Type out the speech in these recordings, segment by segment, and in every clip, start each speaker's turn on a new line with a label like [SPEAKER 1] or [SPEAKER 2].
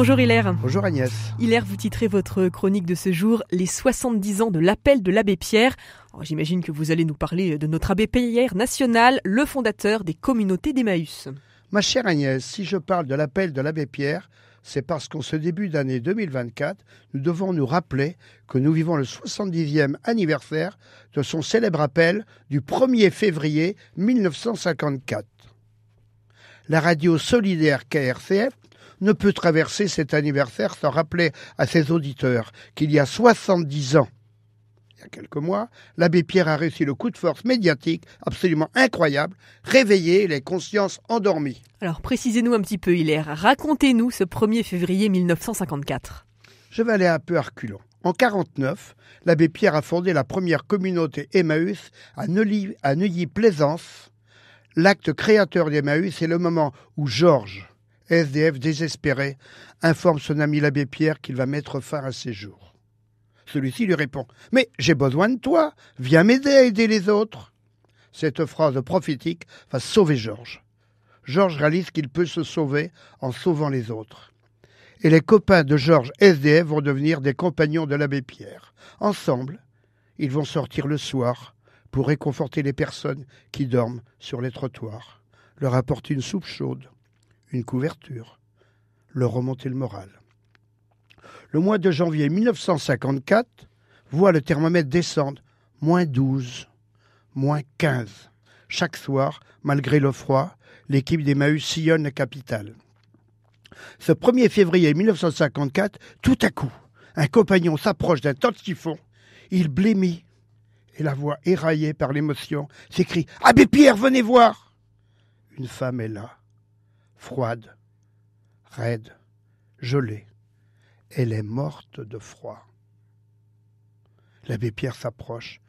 [SPEAKER 1] Bonjour Hilaire.
[SPEAKER 2] Bonjour Agnès.
[SPEAKER 1] Hilaire, vous titrez votre chronique de ce jour « Les 70 ans de l'appel de l'abbé Pierre ». J'imagine que vous allez nous parler de notre abbé Pierre national, le fondateur des communautés d'Emmaüs.
[SPEAKER 2] Ma chère Agnès, si je parle de l'appel de l'abbé Pierre, c'est parce qu'en ce début d'année 2024, nous devons nous rappeler que nous vivons le 70e anniversaire de son célèbre appel du 1er février 1954. La radio solidaire KRCF ne peut traverser cet anniversaire sans rappeler à ses auditeurs qu'il y a 70 ans, il y a quelques mois, l'abbé Pierre a réussi le coup de force médiatique absolument incroyable, réveiller les consciences endormies.
[SPEAKER 1] Alors précisez-nous un petit peu Hilaire, racontez-nous ce 1er février 1954.
[SPEAKER 2] Je vais aller un peu à reculons. En 1949, l'abbé Pierre a fondé la première communauté Emmaüs à Neuilly-Plaisance. L'acte créateur d'Emmaüs est le moment où Georges, SDF désespéré, informe son ami l'abbé Pierre qu'il va mettre fin à ses jours. Celui-ci lui répond « Mais j'ai besoin de toi, viens m'aider à aider les autres !» Cette phrase prophétique va sauver Georges. Georges réalise qu'il peut se sauver en sauvant les autres. Et les copains de Georges SDF vont devenir des compagnons de l'abbé Pierre. Ensemble, ils vont sortir le soir pour réconforter les personnes qui dorment sur les trottoirs, leur apporter une soupe chaude, une couverture, leur remonter le moral. Le mois de janvier 1954 voit le thermomètre descendre, -12, -15. Chaque soir, malgré le froid, l'équipe d'Emmaüs sillonne la capitale. Ce 1er février 1954, tout à coup, un compagnon s'approche d'un tas de chiffons, il blêmit et la voix éraillée par l'émotion s'écrie « Abbé Pierre, venez voir !» Une femme est là, froide, raide, gelée. Elle est morte de froid. L'abbé Pierre s'approche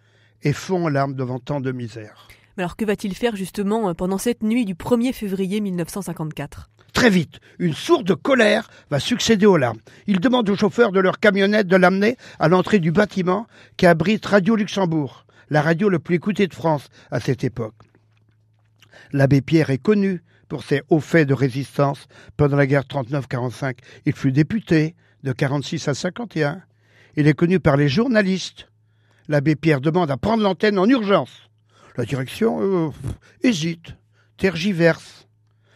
[SPEAKER 2] et fond en larmes devant tant de misère.
[SPEAKER 1] Mais alors que va-t-il faire justement pendant cette nuit du 1er février 1954 ?
[SPEAKER 2] Très vite, une sourde colère va succéder aux larmes. Il demande au chauffeur de leur camionnette de l'amener à l'entrée du bâtiment qui abrite Radio Luxembourg, la radio le plus écoutée de France à cette époque. L'abbé Pierre est connu pour ses hauts faits de résistance pendant la guerre 39-45. Il fut député de 46 à 51. Il est connu par les journalistes. L'abbé Pierre demande à prendre l'antenne en urgence. La direction hésite, tergiverse.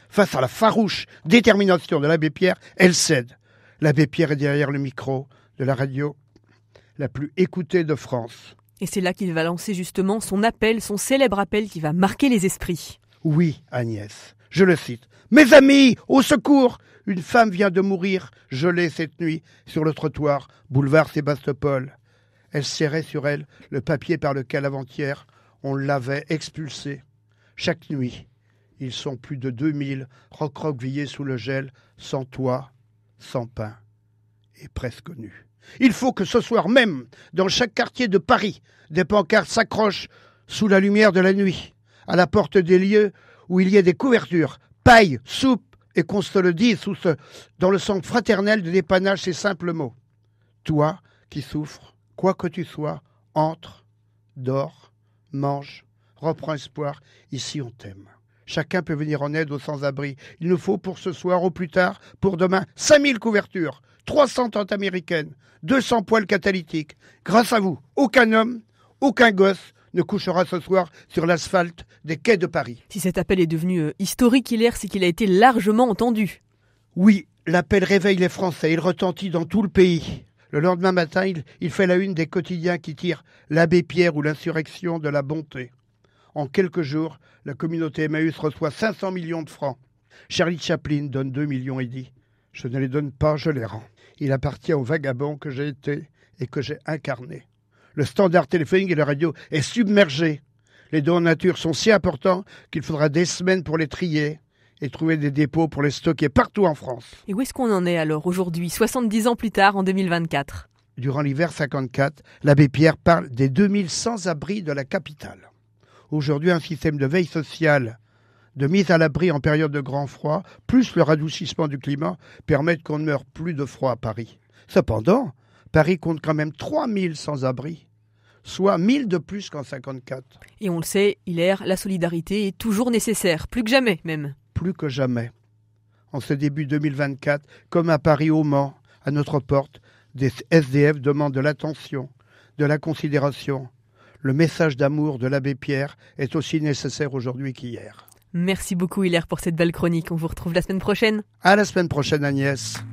[SPEAKER 2] Face à la farouche détermination de l'abbé Pierre, elle cède. L'abbé Pierre est derrière le micro de la radio la plus écoutée de France.
[SPEAKER 1] Et c'est là qu'il va lancer justement son appel, son célèbre appel qui va marquer les esprits.
[SPEAKER 2] Oui, Agnès, je le cite. « Mes amis, au secours ! Une femme vient de mourir, gelée cette nuit, sur le trottoir, boulevard Sébastopol. Elle serrait sur elle le papier par lequel avant-hier on l'avait expulsée. Chaque nuit, ils sont plus de 2000 recroquevillés sous le gel, sans toit, sans pain et presque nus. Il faut que ce soir même, dans chaque quartier de Paris, des pancartes s'accrochent sous la lumière de la nuit, à la porte des lieux où il y a des couvertures, paille, soupe, et qu'on se le dise dans le sang fraternel de dépannage ces simples mots. Toi qui souffres, quoi que tu sois, entre, dors, mange, reprends espoir, ici on t'aime. Chacun peut venir en aide aux sans-abri. Il nous faut pour ce soir, au plus tard, pour demain, 5000 couvertures, 300 tentes américaines, 200 poêles catalytiques. Grâce à vous, aucun homme, aucun gosse ne couchera ce soir sur l'asphalte des quais de Paris.
[SPEAKER 1] Si cet appel est devenu historique, Hilaire, c'est qu'il a été largement entendu.
[SPEAKER 2] Oui, l'appel réveille les Français, il retentit dans tout le pays. Le lendemain matin, il fait la une des quotidiens qui tirent l'abbé Pierre ou l'insurrection de la bonté. En quelques jours, la communauté Emmaüs reçoit 500 millions de francs. Charlie Chaplin donne 2,5 millions et dit « Je ne les donne pas, je les rends. Il appartient aux vagabonds que j'ai été et que j'ai incarné. » Le standard téléphonique et la radio est submergé. Les dons en nature sont si importants qu'il faudra des semaines pour les trier et trouver des dépôts pour les stocker partout en France.
[SPEAKER 1] Et où est-ce qu'on en est alors aujourd'hui, 70 ans plus tard, en 2024 ?
[SPEAKER 2] Durant l'hiver 54, l'abbé Pierre parle des 2000 sans-abri de la capitale. Aujourd'hui, un système de veille sociale, de mise à l'abri en période de grand froid, plus le radoucissement du climat, permettent qu'on ne meure plus de froid à Paris. Cependant, Paris compte quand même 3000 sans-abri, soit 1000 de plus qu'en 54.
[SPEAKER 1] Et on le sait, Hilaire, la solidarité est toujours nécessaire, plus que jamais même.
[SPEAKER 2] Plus que jamais. en ce début 2024, comme à Paris au Mans, à notre porte, des SDF demandent de l'attention, de la considération. Le message d'amour de l'abbé Pierre est aussi nécessaire aujourd'hui qu'hier.
[SPEAKER 1] Merci beaucoup Hilaire pour cette belle chronique. On vous retrouve la semaine prochaine.
[SPEAKER 2] À la semaine prochaine Agnès.